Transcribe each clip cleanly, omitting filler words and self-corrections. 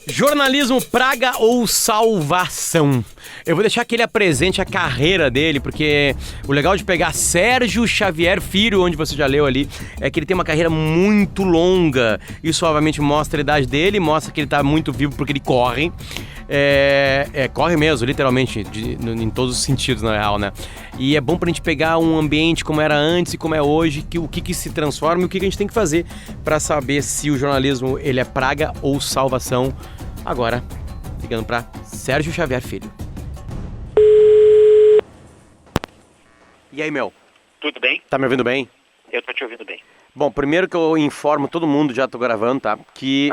Jornalismo, praga ou salvação? Eu vou deixar que ele apresente a carreira dele, porque o legal de pegar Sérgio Xavier Filho, onde você já leu ali, é que ele tem uma carreira muito longa. Isso obviamente mostra a idade dele, mostra que ele tá muito vivo porque ele corre. Corre mesmo, literalmente, em todos os sentidos, na real, né? E é bom pra gente pegar um ambiente como era antes e como é hoje, o que se transforma e o que a gente tem que fazer pra saber se o jornalismo ele é praga ou salvação. Agora, ligando pra Sérgio Xavier Filho. E aí, meu? Tudo bem? Tá me ouvindo bem? Eu tô te ouvindo bem. Bom, primeiro que eu informo todo mundo, já tô gravando, tá? Que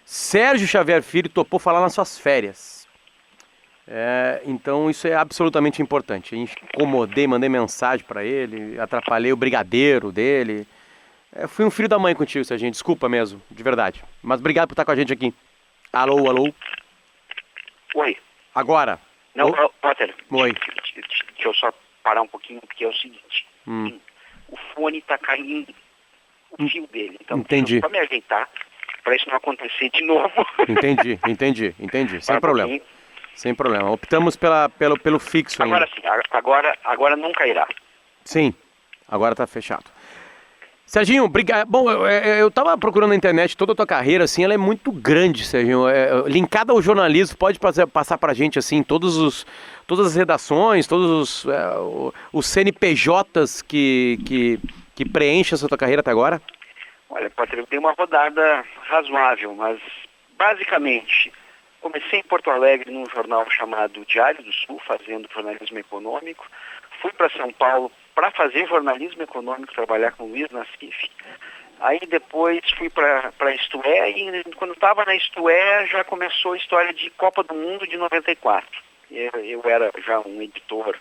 Sérgio Xavier Filho topou falar nas suas férias. Então isso é absolutamente importante. A gente incomodei, mandei mensagem pra ele, atrapalhei o brigadeiro dele. Fui um filho da mãe contigo, Serginho, desculpa mesmo, de verdade. Mas obrigado por estar com a gente aqui. Alô, alô? Oi. Agora? Não, Potter. Oi. Deixa eu só parar um pouquinho, porque é o seguinte. O fone tá caindo o fio dele. Então, entendi. Só me ajeitar para isso não acontecer de novo. Entendi. Sem problema. Sem problema. Optamos pelo fixo ainda. Agora sim, agora não cairá. Sim, agora tá fechado. Serginho, obrigado. Bom, eu tava procurando na internet toda a tua carreira, assim, ela é muito grande, Serginho. Linkada ao jornalismo, pode passar pra gente, assim, todas as redações, todos os CNPJs que preenchem essa tua carreira até agora? Olha, Potter, eu dei uma rodada razoável, mas basicamente comecei em Porto Alegre num jornal chamado Diário do Sul, fazendo jornalismo econômico. Fui para São Paulo para fazer jornalismo econômico, trabalhar com o Luiz Nassif. Aí depois fui para Isto É, e quando estava na Isto É já começou a história de Copa do Mundo de 94. Eu era já um editor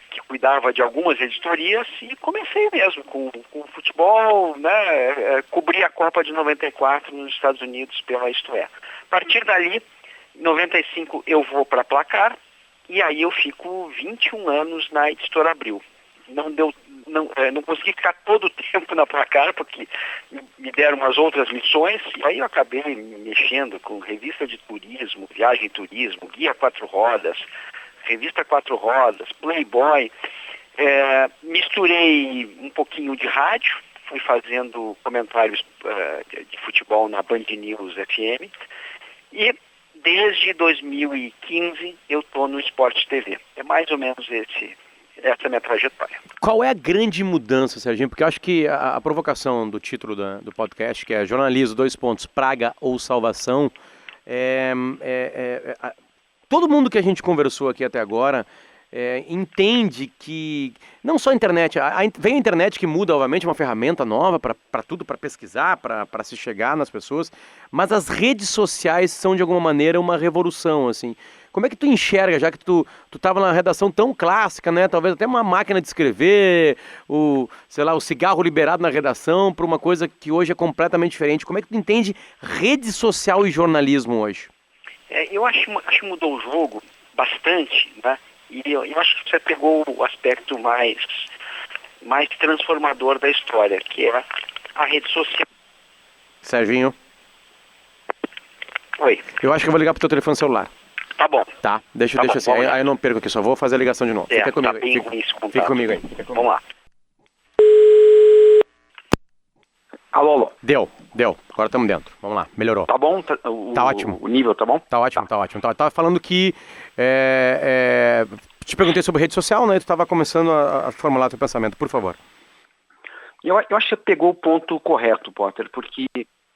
que cuidava de algumas editorias e comecei mesmo com futebol, né? Cobri a Copa de 94 nos Estados Unidos pela Isto É. A partir dali, em 95 eu vou para Placar, e aí eu fico 21 anos na Editora Abril. Não consegui ficar todo o tempo na Placar, porque me deram umas outras missões, e aí eu acabei me mexendo com revista de turismo, viagem e turismo, Guia Quatro Rodas, revista Quatro Rodas, Playboy. Misturei um pouquinho de rádio, fui fazendo comentários de futebol na Band News FM, e desde 2015 eu estou no Sport TV. É mais ou menos essa é a minha trajetória. Qual é a grande mudança, Serginho? Porque eu acho que a provocação do título do podcast, que é jornalismo, praga ou salvação, todo mundo que a gente conversou aqui até agora entende que, não só a internet, vem a internet que muda, obviamente, uma ferramenta nova para tudo, para pesquisar, para se chegar nas pessoas, mas as redes sociais são, de alguma maneira, uma revolução, assim. Como é que tu enxerga, já que tu estava na redação tão clássica, né? Talvez até uma máquina de escrever, o cigarro liberado na redação, para uma coisa que hoje é completamente diferente. Como é que tu entende rede social e jornalismo hoje? Eu acho que mudou o jogo bastante, né? E eu acho que você pegou o aspecto mais transformador da história, que é a rede social. Serginho? Oi. Eu acho que eu vou ligar pro teu telefone celular. Tá bom. Tá, deixa assim, aí eu não perco aqui, só vou fazer a ligação de novo. Fica comigo aí. Fica comigo aí. Vamos lá. Alô. Deu. Agora estamos dentro. Vamos lá, melhorou. Tá bom? Tá ótimo. O nível tá bom? Tá ótimo. Tava falando que te perguntei sobre rede social, né? Tu tava começando a formular teu pensamento, por favor. Eu acho que você pegou o ponto correto, Potter, porque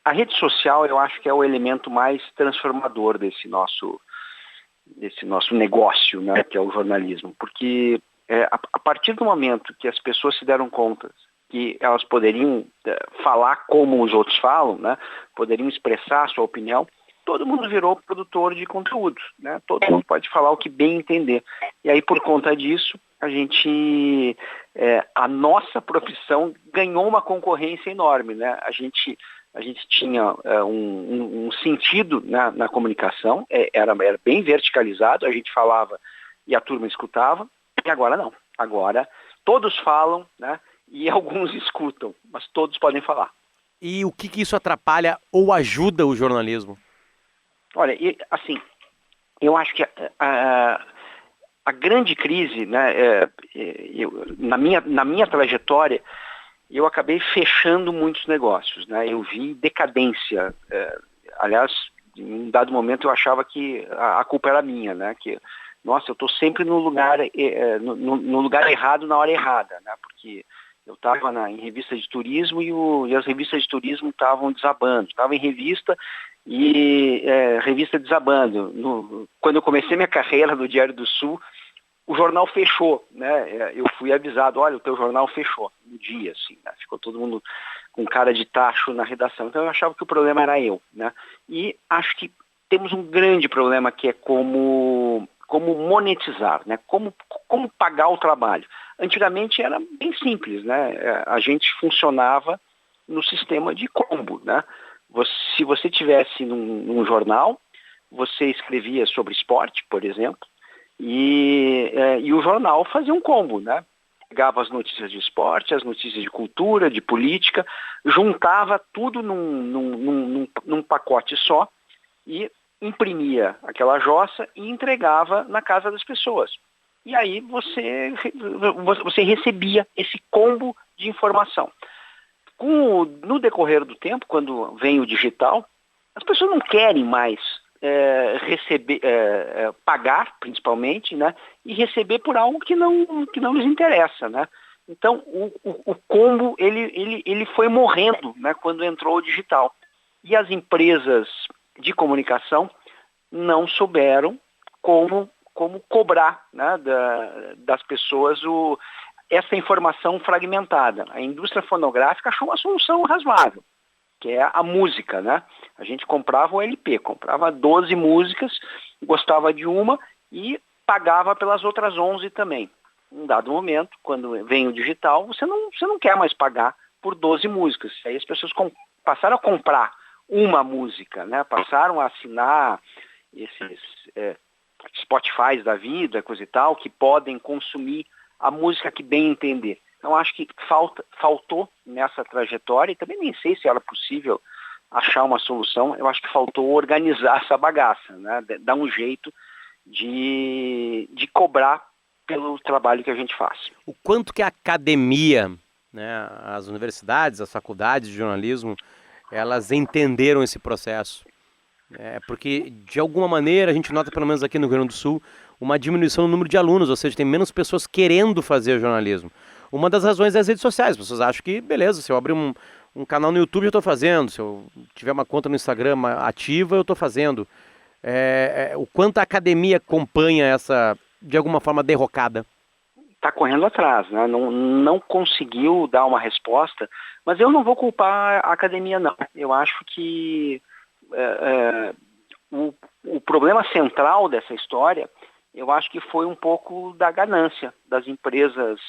a rede social eu acho que é o elemento mais transformador desse nosso negócio, né, que é o jornalismo. Porque a partir do momento que as pessoas se deram conta que elas poderiam falar como os outros falam, né, poderiam expressar a sua opinião, todo mundo virou produtor de conteúdo, né? Todo mundo pode falar o que bem entender. E aí, por conta disso, a nossa profissão ganhou uma concorrência enorme, né? A gente tinha um sentido na comunicação, era bem verticalizado, a gente falava e a turma escutava, e agora não. Agora todos falam, né? E alguns escutam, mas todos podem falar. E o que isso atrapalha ou ajuda o jornalismo? Olha, assim, eu acho que a grande crise, né, na minha trajetória, eu acabei fechando muitos negócios, né? Eu vi decadência. Aliás, em um dado momento eu achava que a culpa era minha, né? Que, nossa, eu estou sempre no lugar errado na hora errada, né? Porque eu estava em revista de turismo e as revistas de turismo estavam desabando. Estava em revista e revista desabando. Quando eu comecei minha carreira no Diário do Sul, o jornal fechou, né? Eu fui avisado, olha, o teu jornal fechou no dia, assim, né? Ficou todo mundo com cara de tacho na redação. Então eu achava que o problema era eu, né? E acho que temos um grande problema que é como monetizar, né? Como pagar o trabalho. Antigamente era bem simples, né? A gente funcionava no sistema de combo, né? Se você tivesse num jornal, você escrevia sobre esporte, por exemplo, e o jornal fazia um combo, né? Pegava as notícias de esporte, as notícias de cultura, de política, juntava tudo num pacote só e imprimia aquela jossa e entregava na casa das pessoas. E aí você recebia esse combo de informação. No decorrer do tempo, quando vem o digital, as pessoas não querem mais receber, pagar, principalmente, né, e receber por algo que não lhes interessa, né? Então, o combo, ele foi morrendo, né, quando entrou o digital. E as empresas de comunicação não souberam como cobrar, né, das pessoas essa informação fragmentada. A indústria fonográfica achou uma solução razoável, que é a música, né? A gente comprava o LP, comprava 12 músicas, gostava de uma e pagava pelas outras 11 também. Em um dado momento, quando vem o digital, você não quer mais pagar por 12 músicas. Aí as pessoas passaram a comprar uma música, né? Passaram a assinar esses Spotify da vida, coisa e tal, que podem consumir a música que bem entender. Então, acho que faltou nessa trajetória, e também nem sei se era possível achar uma solução, eu acho que faltou organizar essa bagaça, né? Dar um jeito de cobrar pelo trabalho que a gente faz. O quanto que a academia, né, as universidades, as faculdades de jornalismo, elas entenderam esse processo? Porque, de alguma maneira, a gente nota, pelo menos aqui no Rio Grande do Sul, uma diminuição no número de alunos, ou seja, tem menos pessoas querendo fazer jornalismo. Uma das razões é as redes sociais. As pessoas acham que, beleza, se eu abrir um canal no YouTube, eu estou fazendo. Se eu tiver uma conta no Instagram ativa, eu estou fazendo. O quanto a academia acompanha essa, de alguma forma, derrocada? Está correndo atrás, né? Não conseguiu dar uma resposta, mas eu não vou culpar a academia, não. Eu acho que o problema central dessa história, eu acho que foi um pouco da ganância das empresas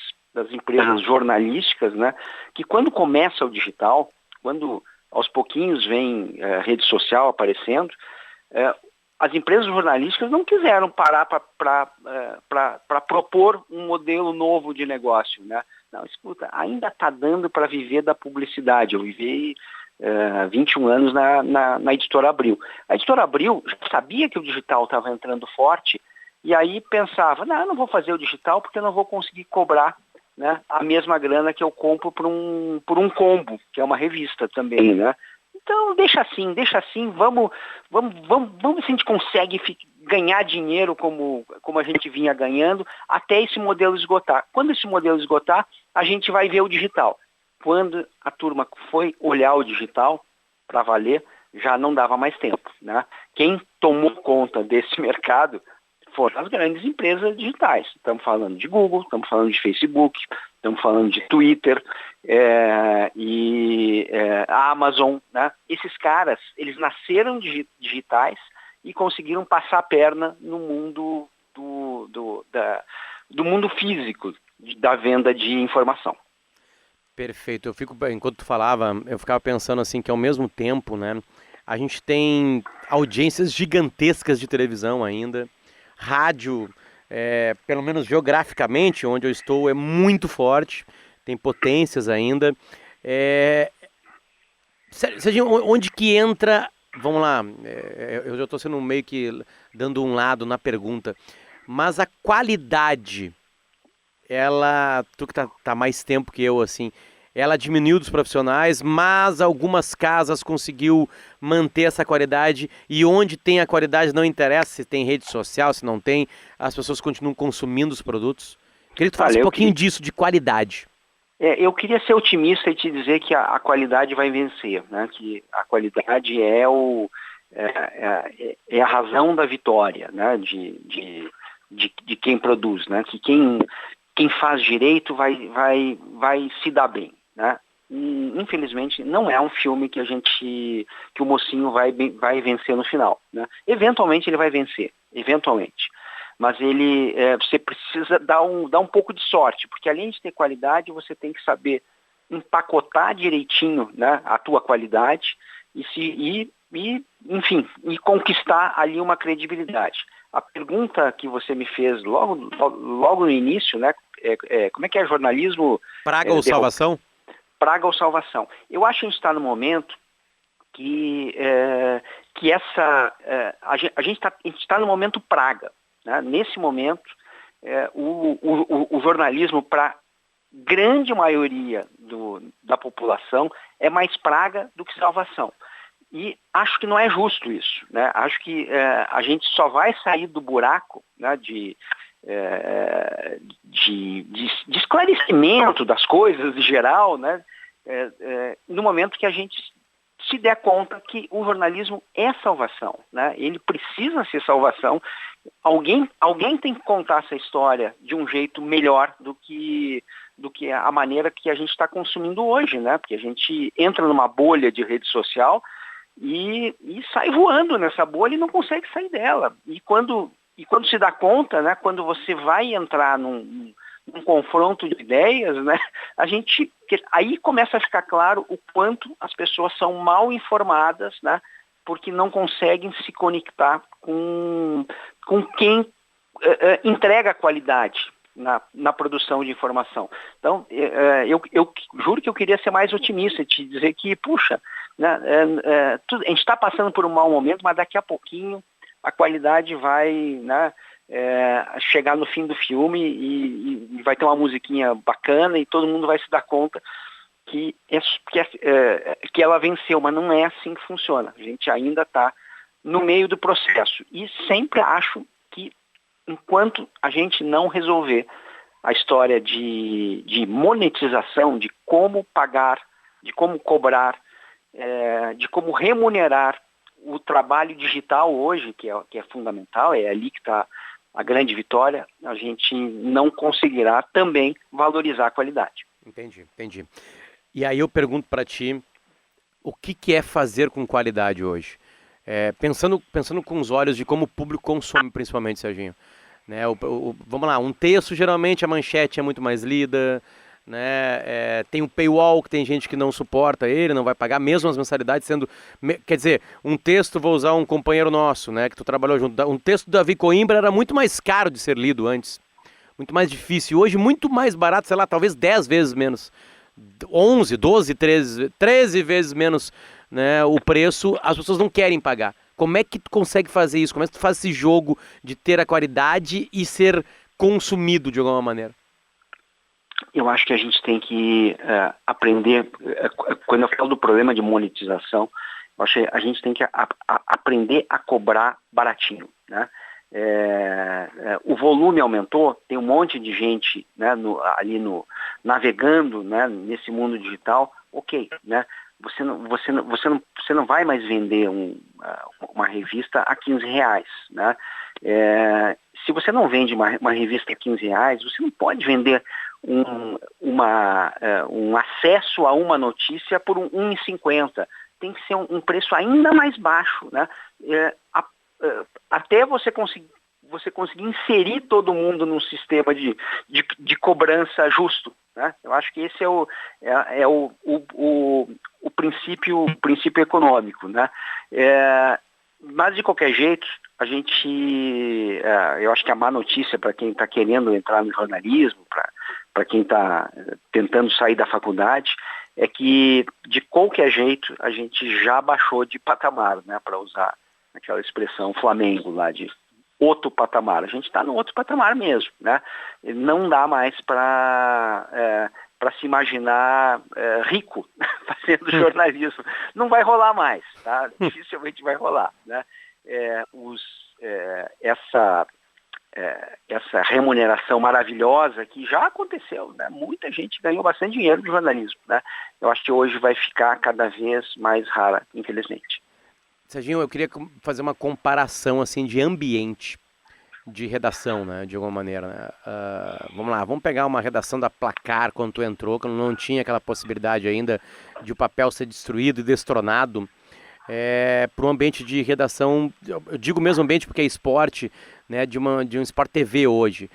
jornalísticas, né? Que quando começa o digital, quando aos pouquinhos vem rede social aparecendo, as empresas jornalísticas não quiseram parar para propor um modelo novo de negócio, né? Não, escuta, ainda está dando para viver da publicidade. Eu vivi 21 anos na Editora Abril. A Editora Abril já sabia que o digital estava entrando forte e aí pensava, não, eu não vou fazer o digital porque eu não vou conseguir cobrar, né, a mesma grana que eu compro por um combo, que é uma revista também, né? Então deixa assim, vamos ver se a gente consegue ganhar dinheiro como a gente vinha ganhando até esse modelo esgotar. Quando esse modelo esgotar, a gente vai ver o digital. Quando a turma foi olhar o digital para valer, já não dava mais tempo, né? Quem tomou conta desse mercado foram as grandes empresas digitais. Estamos falando de Google, estamos falando de Facebook, estamos falando de Twitter a Amazon, né? Esses caras, eles nasceram digitais e conseguiram passar a perna no mundo do mundo físico da venda de informação. Perfeito. Enquanto tu falava, eu ficava pensando assim que ao mesmo tempo, né, a gente tem audiências gigantescas de televisão ainda. Rádio, pelo menos geograficamente, onde eu estou, é muito forte, tem potências ainda. Serginho, onde que entra vamos lá, eu já estou sendo meio que dando um lado na pergunta, mas a qualidade, tu que tá mais tempo que eu, assim, ela diminuiu dos profissionais, mas algumas casas conseguiu manter essa qualidade, e onde tem a qualidade não interessa se tem rede social, se não tem, as pessoas continuam consumindo os produtos. Queria que tu falasse um pouquinho disso, de qualidade. Eu queria ser otimista e te dizer que a qualidade vai vencer, né? Que a qualidade é a razão da vitória, né? De quem produz, né? Que quem faz direito vai se dar bem, né? E, infelizmente, não é um filme que o mocinho vai vencer no final, né? Eventualmente ele vai vencer, eventualmente. Mas você precisa dar um pouco de sorte, porque além de ter qualidade, você tem que saber empacotar direitinho, né, a tua qualidade enfim, conquistar ali uma credibilidade. A pergunta que você me fez logo no início, né, como é que é jornalismo? Praga ou salvação? Praga ou salvação. Eu acho que a gente está no momento que a gente está no momento praga. Né? Nesse momento, o jornalismo, para grande maioria da população, é mais praga do que salvação. E acho que não é justo isso. Né? Acho que a gente só vai sair do buraco, né, de esclarecimento das coisas em geral, né, no momento que a gente se der conta que o jornalismo é salvação, né? Ele precisa ser salvação. Alguém tem que contar essa história de um jeito melhor do que a maneira que a gente está consumindo hoje, né? Porque a gente entra numa bolha de rede social e sai voando nessa bolha e não consegue sair dela. E quando se dá conta, né? Quando você vai entrar num confronto de ideias, né? Aí começa a ficar claro o quanto as pessoas são mal informadas, né? Porque não conseguem se conectar com quem entrega a qualidade na produção de informação. Então, eu juro que eu queria ser mais otimista e te dizer que, puxa, né, a gente está passando por um mau momento, mas daqui a pouquinho a qualidade vai, né, chegar no fim do filme e vai ter uma musiquinha bacana e todo mundo vai se dar conta que ela venceu, mas não é assim que funciona. A gente ainda está no meio do processo e sempre acho que enquanto a gente não resolver a história de monetização, de como pagar, de como cobrar, de como remunerar o trabalho digital hoje, que é fundamental, é ali que está a grande vitória, a gente não conseguirá também valorizar a qualidade. Entendi. E aí eu pergunto para ti, o que é fazer com qualidade hoje? Pensando com os olhos de como o público consome, principalmente, Serginho. Né, vamos lá, um texto, geralmente a manchete é muito mais lida, né? Tem o paywall, que tem gente que não suporta ele, não vai pagar, mesmo as mensalidades sendo... Quer dizer, um texto, vou usar um companheiro nosso, né, que tu trabalhou junto, um texto do Davi Coimbra era muito mais caro de ser lido antes, muito mais difícil. Hoje, muito mais barato, sei lá, talvez 10 vezes menos, 11, 12, 13 vezes menos, né, o preço, as pessoas não querem pagar. Como é que tu consegue fazer isso? Como é que tu faz esse jogo de ter a qualidade e ser consumido de alguma maneira? Eu acho que a gente tem que aprender, quando eu falo do problema de monetização, eu acho que a gente tem que aprender a cobrar baratinho, né? O volume aumentou, tem um monte de gente, né, navegando, né, nesse mundo digital, ok, né? Você não vai mais vender uma revista a R$15, né? Se você não vende uma revista a R$15, você não pode vender um acesso a uma notícia por R$1,50. Tem que ser um preço ainda mais baixo, né? Até você conseguir inserir todo mundo num sistema de cobrança justo, né? Eu acho que esse é o princípio econômico, né? Mas de qualquer jeito, eu acho que a má notícia para quem está querendo entrar no jornalismo, para quem está tentando sair da faculdade, é que, de qualquer jeito, a gente já baixou de patamar, né, para usar aquela expressão Flamengo lá de outro patamar. A gente está no outro patamar mesmo, né? Não dá mais para se imaginar rico fazendo jornalismo. Não vai rolar mais, tá? Dificilmente vai rolar, né? Essa remuneração maravilhosa que já aconteceu, né? Muita gente ganhou bastante dinheiro do jornalismo, né? Eu acho que hoje vai ficar cada vez mais rara, infelizmente. Serginho, eu queria fazer uma comparação assim de ambiente de redação, né, de alguma maneira, né? Vamos lá, vamos pegar uma redação da Placar quando tu entrou, quando não tinha aquela possibilidade ainda de o papel ser destruído e destronado, para um ambiente de redação, eu digo mesmo ambiente porque é esporte, né, de um Sport TV hoje.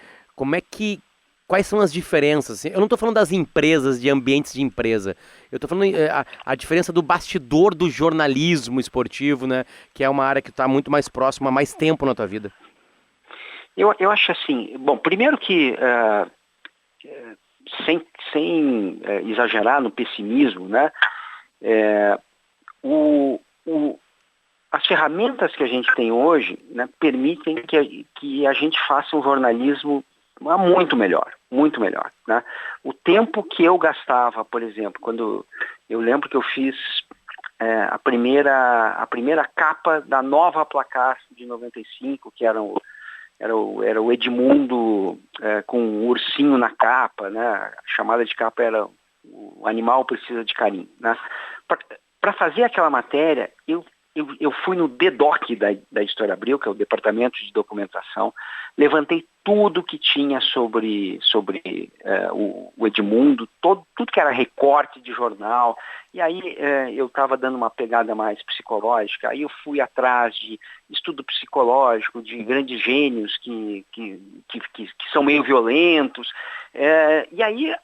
Quais são as diferenças? Eu não estou falando das empresas, de ambientes de empresa. Eu estou falando a diferença do bastidor do jornalismo esportivo, né, que é uma área que está muito mais próxima há mais tempo na tua vida. Eu acho assim, bom, primeiro que, sem exagerar no pessimismo, né, as ferramentas que a gente tem hoje, né, permitem que a gente faça um jornalismo muito melhor, né? O tempo que eu gastava, por exemplo, quando eu lembro que eu fiz a primeira capa da nova Placar de 95, que era o Edmundo com um ursinho na capa, né? A chamada de capa era o animal precisa de carinho, né? Para fazer aquela matéria, eu fui no DDoC da Editora Abril, que é o Departamento de Documentação, levantei tudo que tinha sobre o Edmundo, tudo que era recorte de jornal, e aí eu estava dando uma pegada mais psicológica, aí eu fui atrás de estudo psicológico de grandes gênios que são meio violentos, e aí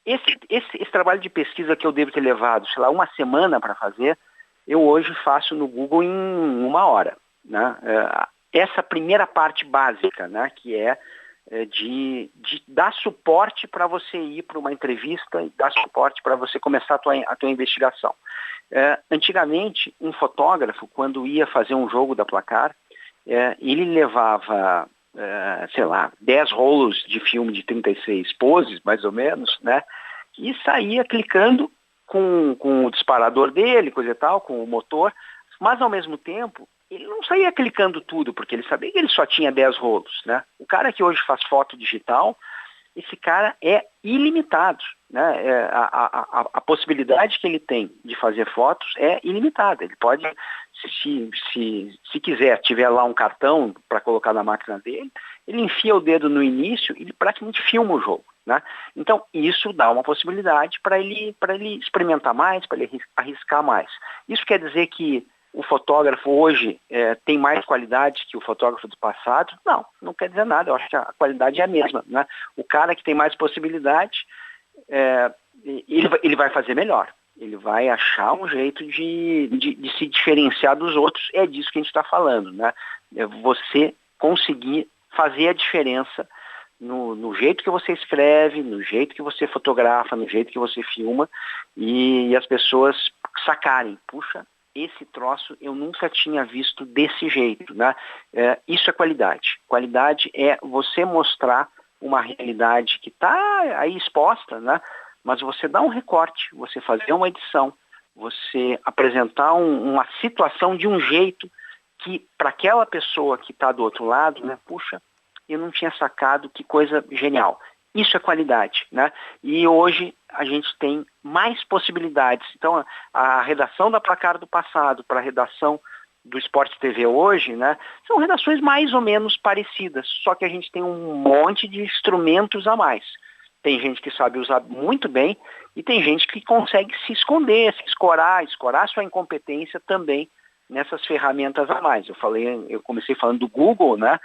esse trabalho de pesquisa que eu devo ter levado, sei lá, uma semana para fazer, eu hoje faço no Google em 1 hora, né? Essa primeira parte básica, né, que é de dar suporte para você ir para uma entrevista e dar suporte para você começar a tua investigação. Antigamente, um fotógrafo, quando ia fazer um jogo da Placar, ele levava, sei lá, 10 rolos de filme de 36 poses, mais ou menos, né, e saía clicando com o disparador dele, coisa e tal, com o motor, mas ao mesmo tempo ele não saía clicando tudo, porque ele sabia que ele só tinha 10 rolos, né? O cara que hoje faz foto digital, esse cara é ilimitado, né? A possibilidade que ele tem de fazer fotos é ilimitada. Ele pode, se quiser, tiver lá um cartão para colocar na máquina dele, ele enfia o dedo no início e ele praticamente filma o jogo, né? Então, isso dá uma possibilidade para ele experimentar mais, para ele arriscar mais. Isso quer dizer que o fotógrafo hoje tem mais qualidade que o fotógrafo do passado? Não quer dizer nada. Eu acho que a qualidade é a mesma, né? O cara que tem mais possibilidade, ele vai fazer melhor. Ele vai achar um jeito de se diferenciar dos outros. É disso que a gente está falando, né? É você conseguir fazer a diferença no jeito que você escreve, no jeito que você fotografa, no jeito que você filma, e as pessoas sacarem, puxa, esse troço eu nunca tinha visto desse jeito, né? Isso é qualidade. Qualidade é você mostrar uma realidade que está aí exposta, né? Mas você dá um recorte, você fazer uma edição, você apresentar uma situação de um jeito que, para aquela pessoa que está do outro lado, né? Puxa, eu não tinha sacado, que coisa genial. Isso é qualidade, né? E hoje a gente tem mais possibilidades. Então, a redação da Placar do passado para a redação do Sport TV hoje, né, são redações mais ou menos parecidas, só que a gente tem um monte de instrumentos a mais. Tem gente que sabe usar muito bem e tem gente que consegue se esconder, se escorar sua incompetência também nessas ferramentas a mais. Eu comecei falando do Google, né?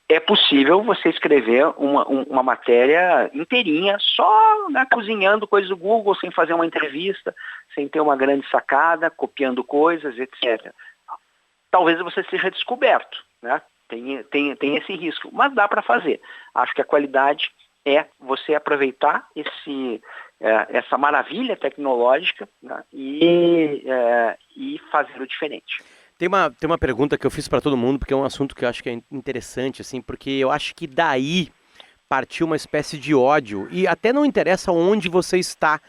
É possível você escrever uma matéria inteirinha só, né, cozinhando coisas do Google, sem fazer uma entrevista, sem ter uma grande sacada, copiando coisas, etc. Talvez você seja descoberto, né? Tem esse risco, mas dá para fazer. Acho que a qualidade é você aproveitar essa maravilha tecnológica, né, e fazer o diferente. Tem uma pergunta que eu fiz para todo mundo, porque é um assunto que eu acho que é interessante, assim, porque eu acho que daí partiu uma espécie de ódio, e até não interessa onde você está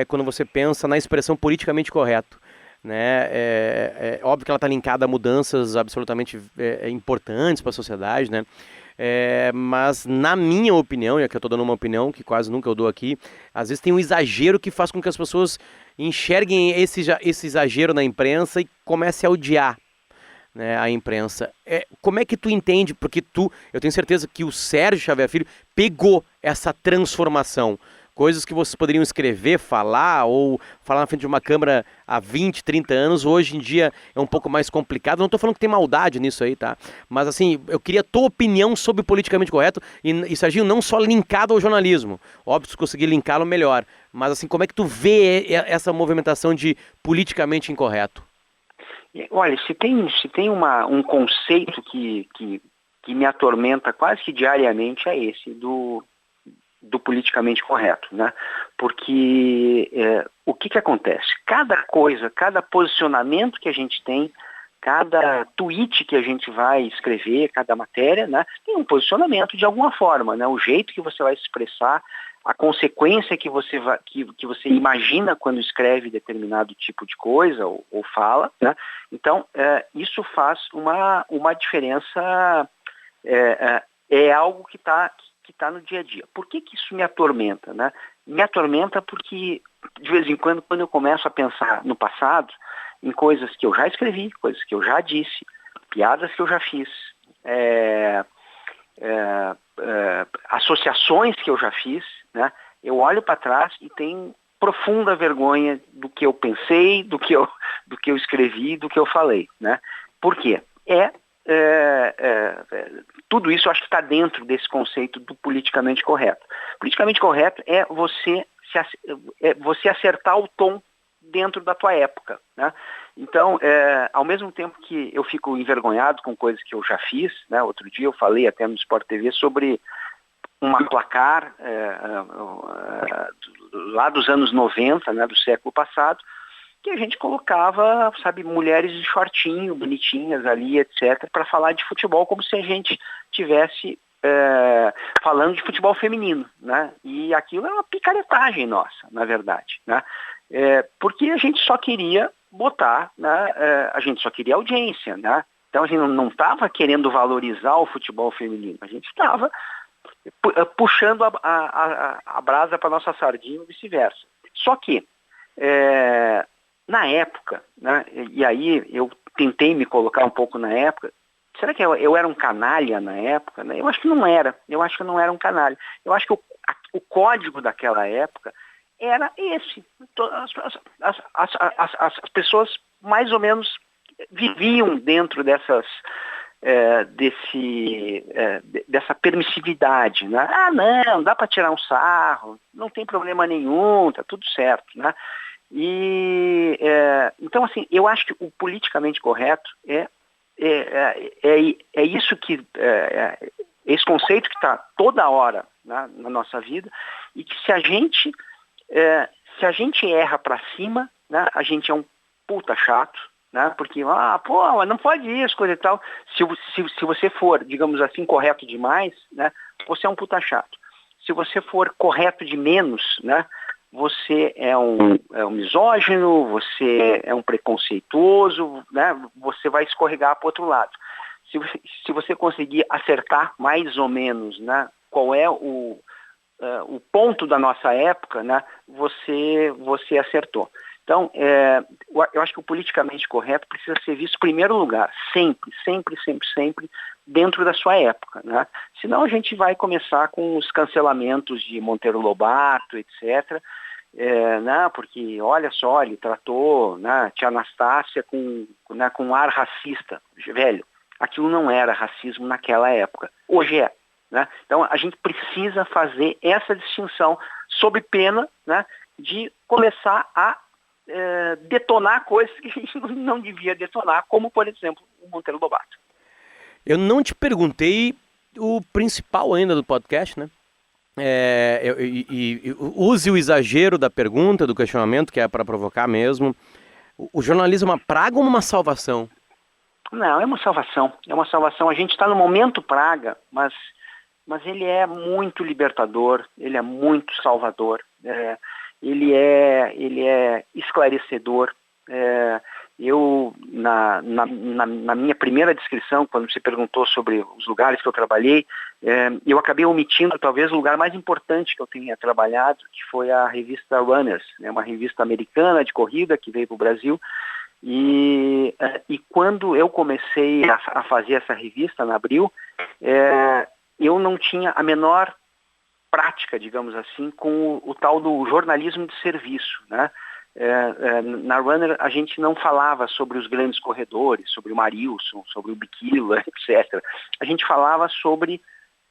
quando você pensa na expressão politicamente correto. Né? É óbvio que ela está linkada a mudanças absolutamente importantes para a sociedade, né? Mas na minha opinião, e aqui eu estou dando uma opinião que quase nunca eu dou aqui, às vezes tem um exagero que faz com que as pessoas enxerguem esse exagero na imprensa e comecem a odiar, né, a imprensa. Como é que tu entende? Porque eu tenho certeza que o Sérgio Xavier Filho pegou essa transformação. Coisas que vocês poderiam escrever, falar, ou falar na frente de uma câmera há 20, 30 anos, hoje em dia é um pouco mais complicado. Não estou falando que tem maldade nisso aí, tá? Mas assim, eu queria a tua opinião sobre o politicamente correto, e Serginho, não só linkado ao jornalismo. Óbvio, se conseguir linká-lo, melhor. Mas assim, como é que tu vê essa movimentação de politicamente incorreto? Olha, se tem um conceito que me atormenta quase que diariamente, é esse do politicamente correto, né? Porque o que acontece? Cada coisa, cada posicionamento que a gente tem, cada tweet que a gente vai escrever, cada matéria, né, tem um posicionamento de alguma forma, né? O jeito que você vai se expressar, a consequência que você imagina quando escreve determinado tipo de coisa ou fala, né? Então, isso faz uma diferença, é algo que está no dia a dia. Por que isso me atormenta, né? Me atormenta porque, de vez em quando eu começo a pensar no passado, em coisas que eu já escrevi, coisas que eu já disse, piadas que eu já fiz, associações que eu já fiz, né? Eu olho para trás e tenho profunda vergonha do que eu pensei, do que eu escrevi, do que eu falei, né? Por quê? Tudo isso eu acho que está dentro desse conceito do politicamente correto. Politicamente correto é você acertar o tom dentro da tua época, né? Então, ao mesmo tempo que eu fico envergonhado com coisas que eu já fiz, né? Outro dia eu falei até no Sport TV sobre uma placar lá dos anos 90, né, do século passado, que a gente colocava, sabe, mulheres de shortinho, bonitinhas ali, etc., para falar de futebol como se a gente tivesse falando de futebol feminino, né? E aquilo é uma picaretagem nossa, na verdade, né? Porque a gente só queria botar, né, a gente só queria audiência, né? Então a gente não estava querendo valorizar o futebol feminino, a gente estava puxando a brasa para nossa sardinha e vice-versa. Só que na época, né, e aí eu tentei me colocar um pouco na época, será que eu era um canalha na época? Né? Eu acho que não era. Eu acho que eu não era um canalha. Eu acho que o código daquela época era esse. As pessoas mais ou menos viviam dentro dessa permissividade, né? Ah, não, dá para tirar um sarro, não tem problema nenhum, tá tudo certo, né? E então, assim, eu acho que o politicamente correto é isso que esse conceito que está toda hora, né, na nossa vida, e que se a gente erra para cima, né, a gente é um puta chato, né, porque não pode isso, coisa e tal. Se você for, digamos assim, correto demais, né, você é um puta chato. Se você for correto de menos, né, você é um misógino, você é um preconceituoso, né? Você vai escorregar para o outro lado. Se você conseguir acertar mais ou menos, né, qual é o ponto da nossa época, né, você acertou. Então, eu acho que o politicamente correto precisa ser visto em primeiro lugar, sempre, sempre, sempre, sempre, dentro da sua época, né? Senão a gente vai começar com os cancelamentos de Monteiro Lobato, etc., né? Porque, olha só, ele tratou, né, tia Anastácia com ar racista. Velho, aquilo não era racismo naquela época. Hoje é. Né? Então, a gente precisa fazer essa distinção sob pena, né, de começar a detonar coisas que a gente não devia detonar, como, por exemplo, o Monteiro Lobato. Eu não te perguntei o principal ainda do podcast, né? e use o exagero da pergunta, do questionamento, que é para provocar mesmo. O jornalismo é uma praga ou uma salvação? Não, é uma salvação. É uma salvação. A gente está no momento praga, mas ele é muito libertador, ele é muito salvador, ele é esclarecedor. Eu, na minha primeira descrição, quando você perguntou sobre os lugares que eu trabalhei, eu acabei omitindo talvez o lugar mais importante que eu tenha trabalhado, que foi a revista Runners, uma revista americana de corrida que veio para o Brasil. E quando eu comecei a fazer essa revista, na Abril, eu não tinha a menor prática, digamos assim, com o tal do jornalismo de serviço, né? Na Runner a gente não falava sobre os grandes corredores, sobre o Marilson, sobre o Bikila, etc. A gente falava sobre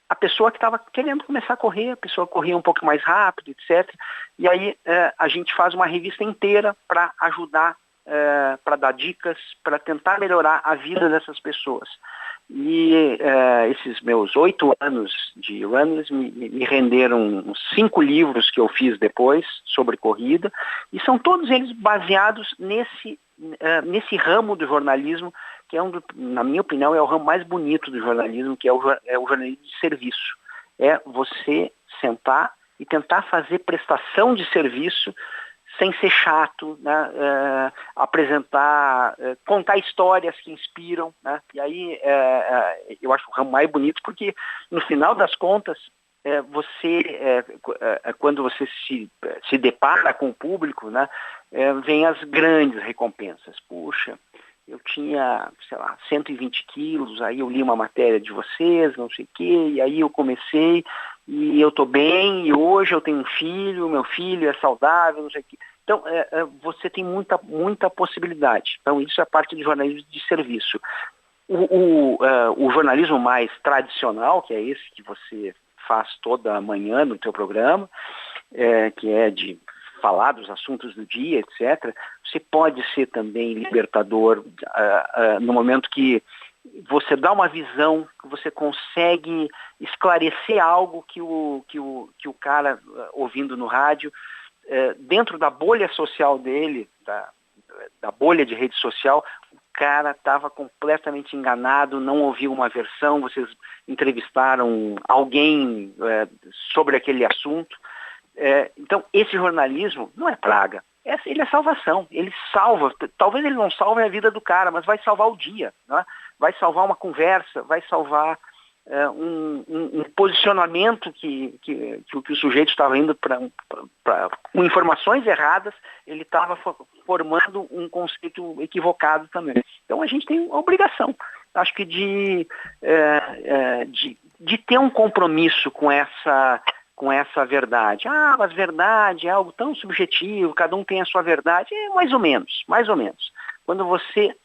a pessoa que estava querendo começar a correr, a pessoa corria um pouco mais rápido, etc. E aí a gente faz uma revista inteira para ajudar, para dar dicas, para tentar melhorar a vida dessas pessoas. E esses meus 8 anos de Runners me renderam uns 5 livros que eu fiz depois sobre corrida, e são todos eles baseados nesse ramo do jornalismo, que na minha opinião, é o ramo mais bonito do jornalismo, que é o jornalismo de serviço. É você sentar e tentar fazer prestação de serviço sem ser chato, né? Apresentar, contar histórias que inspiram, né? E aí eu acho o ramo mais bonito, porque no final das contas, quando você se depara com o público, né? Vem as grandes recompensas. Puxa, eu tinha, sei lá, 120 quilos, aí eu li uma matéria de vocês, não sei o quê, e aí eu comecei, e eu estou bem, e hoje eu tenho um filho, meu filho é saudável, não sei o quê. Então, você tem muita possibilidade. Então, isso é parte do jornalismo de serviço. O jornalismo mais tradicional, que é esse que você faz toda manhã no teu programa, que é de falar dos assuntos do dia, etc., você pode ser também libertador no momento que você dá uma visão, que você consegue esclarecer algo que o cara ouvindo no rádio, dentro da bolha social dele, da bolha de rede social, o cara estava completamente enganado, não ouviu uma versão, vocês entrevistaram alguém sobre aquele assunto. Então, esse jornalismo não é praga, ele é salvação, ele salva, talvez ele não salve a vida do cara, mas vai salvar o dia, né? Vai salvar uma conversa, vai salvar um posicionamento que o sujeito estava indo com informações erradas, ele estava formando um conceito equivocado também. Então a gente tem a obrigação, acho que de ter um compromisso com essa verdade. Mas verdade é algo tão subjetivo, cada um tem a sua verdade. Mais ou menos. Quando você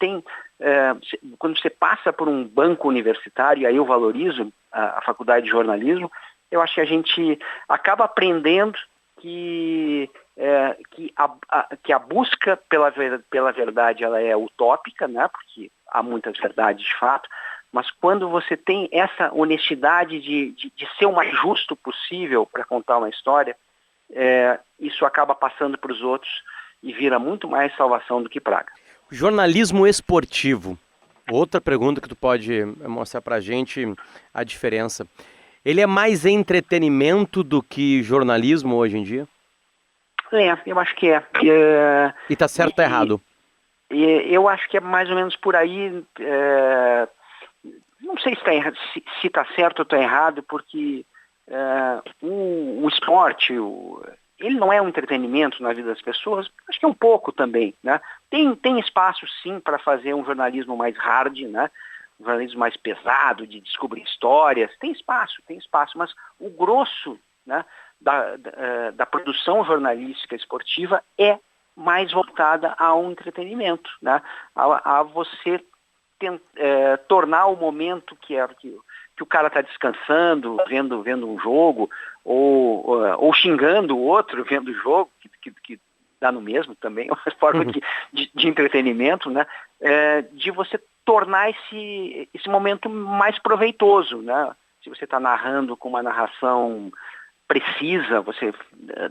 quando você passa por um banco universitário, e aí eu valorizo a faculdade de jornalismo, eu acho que a gente acaba aprendendo que a busca pela verdade ela é utópica, né? Porque há muitas verdades de fato, mas quando você tem essa honestidade de ser o mais justo possível para contar uma história, isso acaba passando para os outros e vira muito mais salvação do que praga. Jornalismo esportivo. Outra pergunta que tu pode mostrar pra gente a diferença. Ele é mais entretenimento do que jornalismo hoje em dia? Eu acho que é. E tá certo ou tá errado? Eu acho que é mais ou menos por aí. Não sei se tá certo ou tá errado, porque o esporte, ele não é um entretenimento na vida das pessoas, acho que é um pouco também, né? Tem espaço sim para fazer um jornalismo mais hard, né? Um jornalismo mais pesado, de descobrir histórias, tem espaço, mas o grosso, né, da produção jornalística esportiva é mais voltada a um entretenimento, né? A você tornar o momento que o cara está descansando, vendo um jogo, ou xingando o outro vendo o jogo, que dá no mesmo também, é uma forma de entretenimento, né? De você tornar esse momento mais proveitoso, né? Se você está narrando com uma narração precisa, você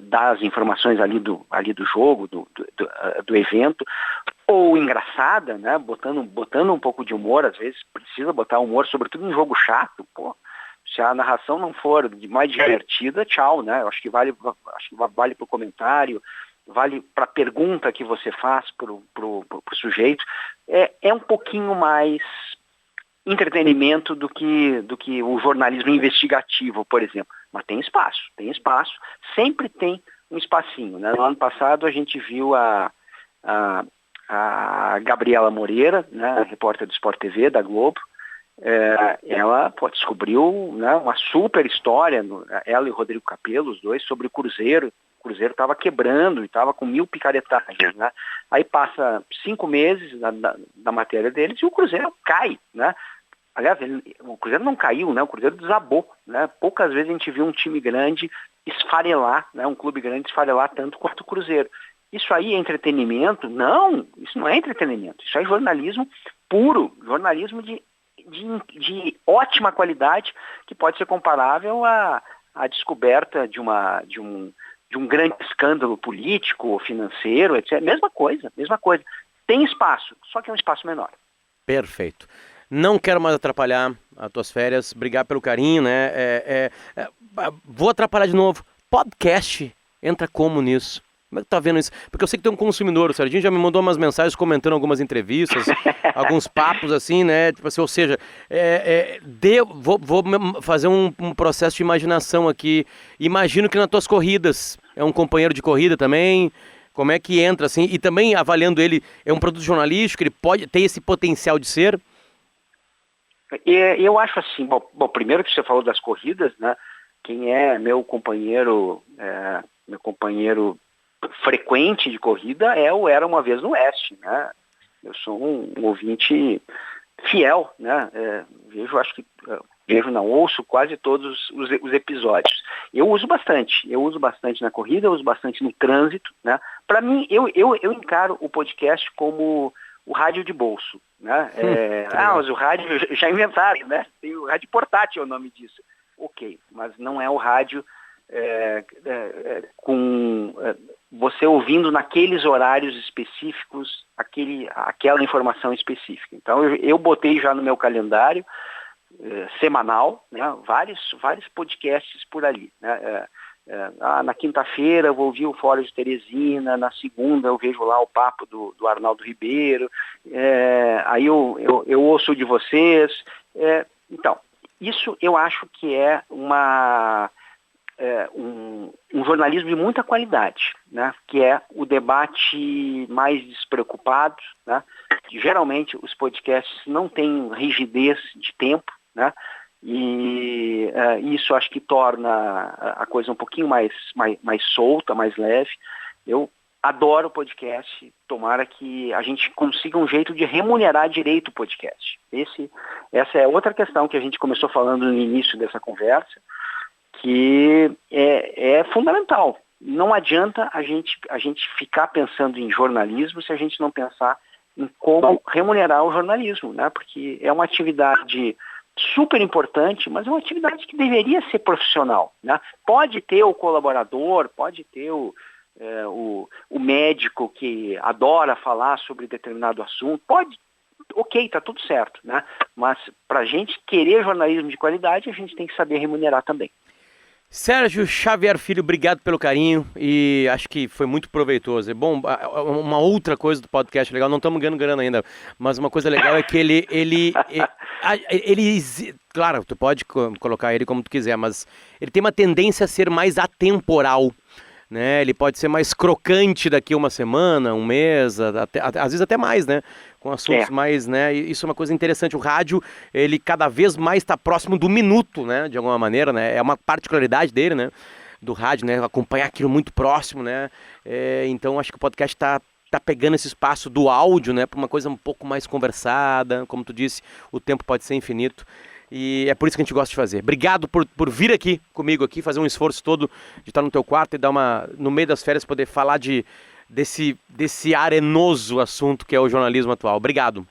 dá as informações ali do jogo, do evento, ou engraçada, né? Botando um pouco de humor, às vezes precisa botar humor, sobretudo em jogo chato, pô. Se a narração não for mais divertida, tchau, né? Eu acho que vale para o comentário, vale para a pergunta que você faz pro sujeito. É um pouquinho mais entretenimento do que o jornalismo investigativo, por exemplo. Mas tem espaço, sempre tem um espacinho, né? No ano passado a gente viu a Gabriela Moreira, né, repórter do Sport TV, da Globo. Ela descobriu, né, uma super história, ela e o Rodrigo Capello, os dois, sobre o Cruzeiro. O Cruzeiro estava quebrando e estava com 1000 picaretagens, né? Aí passa 5 meses da matéria deles e o Cruzeiro cai, né? Aliás, o Cruzeiro não caiu, né? O Cruzeiro desabou, né? Poucas vezes a gente viu um time grande esfarelar, né? Um clube grande esfarelar tanto quanto o Cruzeiro. Isso aí é entretenimento? Não, isso não é entretenimento. Isso é jornalismo puro, jornalismo de ótima qualidade, que pode ser comparável à descoberta de um grande escândalo político ou financeiro, etc. Mesma coisa. Tem espaço, só que é um espaço menor. Perfeito. Não quero mais atrapalhar as tuas férias. Obrigado pelo carinho, né? Vou atrapalhar de novo. Podcast entra como nisso? Como é que tá vendo isso? Porque eu sei que tem um consumidor, o Serginho já me mandou umas mensagens comentando algumas entrevistas, alguns papos assim, né? Tipo assim, ou seja, vou fazer um processo de imaginação aqui. Imagino que nas tuas corridas, é um companheiro de corrida também, como é que entra assim? E também avaliando ele, é um produto jornalístico, ele pode ter esse potencial de ser? Eu acho assim, bom, primeiro que você falou das corridas, né? Quem é meu companheiro frequente de corrida Era Uma Vez no Oeste, né? Eu sou um ouvinte fiel, né? Ouço quase todos os episódios. Eu uso bastante na corrida, eu uso bastante no trânsito, né? Para mim, eu encaro o podcast como o rádio de bolso, né? Mas o rádio já inventaram, né? Tem o rádio portátil, é o nome disso. Ok, mas não é o rádio com você ouvindo naqueles horários específicos aquela informação específica. Então eu botei já no meu calendário semanal, né, vários podcasts por ali, né? Na quinta-feira eu vou ouvir o Fórum de Teresina, na segunda eu vejo lá o papo do Arnaldo Ribeiro, aí eu ouço de vocês. Então, isso eu acho que é um jornalismo de muita qualidade, né? Que é o debate mais despreocupado, né? Geralmente os podcasts não têm rigidez de tempo, né? E isso acho que torna a coisa um pouquinho mais solta, mais leve. Eu adoro podcast, tomara que a gente consiga um jeito de remunerar direito o podcast. Essa é outra questão que a gente começou falando no início dessa conversa, que é fundamental. Não adianta a gente ficar pensando em jornalismo se a gente não pensar em como remunerar o jornalismo, né? Porque é uma atividade super importante, mas é uma atividade que deveria ser profissional, né? Pode ter o colaborador, pode ter o médico que adora falar sobre determinado assunto, ok, tá tudo certo, né? Mas para a gente querer jornalismo de qualidade, a gente tem que saber remunerar também. Sérgio Xavier Filho, obrigado pelo carinho e acho que foi muito proveitoso. É bom, uma outra coisa do podcast legal, não estamos ganhando ainda, mas uma coisa legal é que ele claro, tu pode colocar ele como tu quiser, mas ele tem uma tendência a ser mais atemporal, né? Ele pode ser mais crocante daqui a uma semana, um mês, às vezes até mais, né? Com assuntos mais, né? Isso é uma coisa interessante. O rádio, ele cada vez mais está próximo do minuto, né? De alguma maneira, né? É uma particularidade dele, né? Do rádio, né? Acompanhar aquilo muito próximo, né? Então, acho que o podcast está pegando esse espaço do áudio, né? Para uma coisa um pouco mais conversada. Como tu disse, o tempo pode ser infinito. E é por isso que a gente gosta de fazer. Obrigado por vir aqui comigo, aqui, fazer um esforço todo de estar no teu quarto e dar no meio das férias, poder falar desse arenoso assunto que é o jornalismo atual. Obrigado.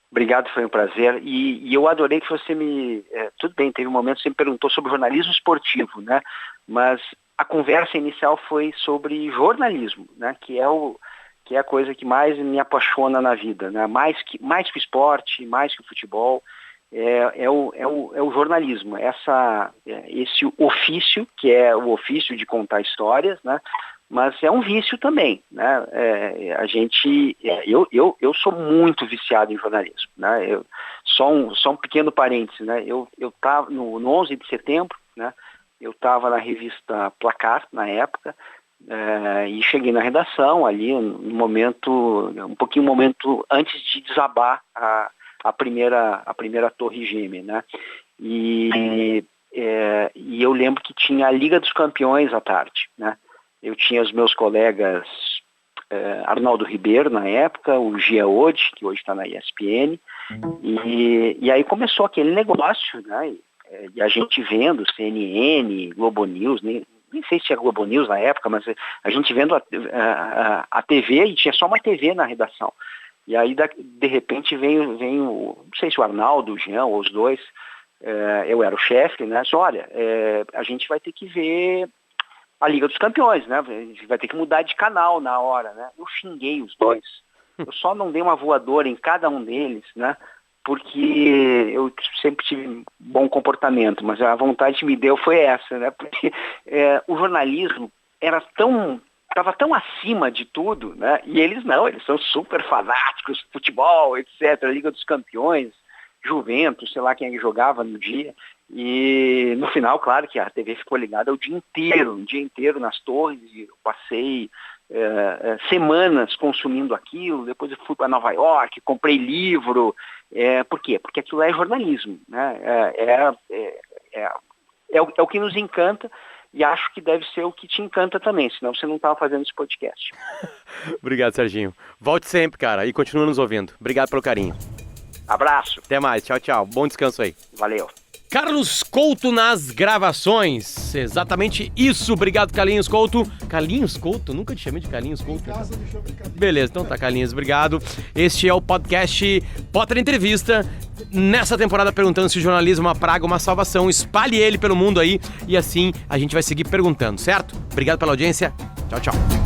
Obrigado, foi um prazer. E eu adorei que você me... tudo bem, teve um momento que você me perguntou sobre jornalismo esportivo, né? Mas a conversa inicial foi sobre jornalismo, né? Que é a coisa que mais me apaixona na vida, né? Mais que o esporte, mais que o futebol, é o jornalismo. Esse ofício, que é o ofício de contar histórias, né? Mas é um vício também, né? Eu sou muito viciado em jornalismo, né? Só um pequeno parênteses, né? Eu estava no 11 de setembro, né? Eu estava na revista Placar na época e cheguei na redação ali no momento antes de desabar a primeira torre gêmea, né? E eu lembro que tinha a Liga dos Campeões à tarde, né? Eu tinha os meus colegas Arnaldo Ribeiro na época, o Gia Ode, que hoje está na ESPN, e aí começou aquele negócio, né? E a gente vendo CNN, Globo News, nem sei se tinha Globo News na época, mas a gente vendo a TV, e tinha só uma TV na redação. E aí, de repente, vem não sei se o Arnaldo, o Jean, ou os dois, eu era o chefe, né? Disse, olha, a gente vai ter que ver a Liga dos Campeões, né? A gente vai ter que mudar de canal na hora, né? Eu xinguei os dois. Eu só não dei uma voadora em cada um deles, né? Porque eu sempre tive bom comportamento, mas a vontade que me deu foi essa, né? Porque o jornalismo estava tão acima de tudo, né? E eles não, eles são super fanáticos, futebol, etc., Liga dos Campeões, Juventus, sei lá quem é que jogava no dia. E no final, claro que a TV ficou ligada o dia inteiro nas torres, e eu passei semanas consumindo aquilo, depois eu fui para Nova York, comprei livro. Por quê? Porque aquilo é jornalismo, né? É o que nos encanta, e acho que deve ser o que te encanta também, senão você não estava fazendo esse podcast. Obrigado, Serginho. Volte sempre, cara, e continua nos ouvindo. Obrigado pelo carinho. Abraço. Até mais, tchau, tchau. Bom descanso aí. Valeu. Carlos Couto nas gravações. Exatamente isso. Obrigado, Carlinhos Couto. Carlinhos Couto? Nunca te chamei de Carlinhos Couto. Beleza, então tá, Carlinhos. Obrigado. Este é o podcast Potter Entrevista. Nessa temporada perguntando se o jornalismo é uma praga ou uma salvação. Espalhe ele pelo mundo aí e assim a gente vai seguir perguntando, certo? Obrigado pela audiência. Tchau, tchau.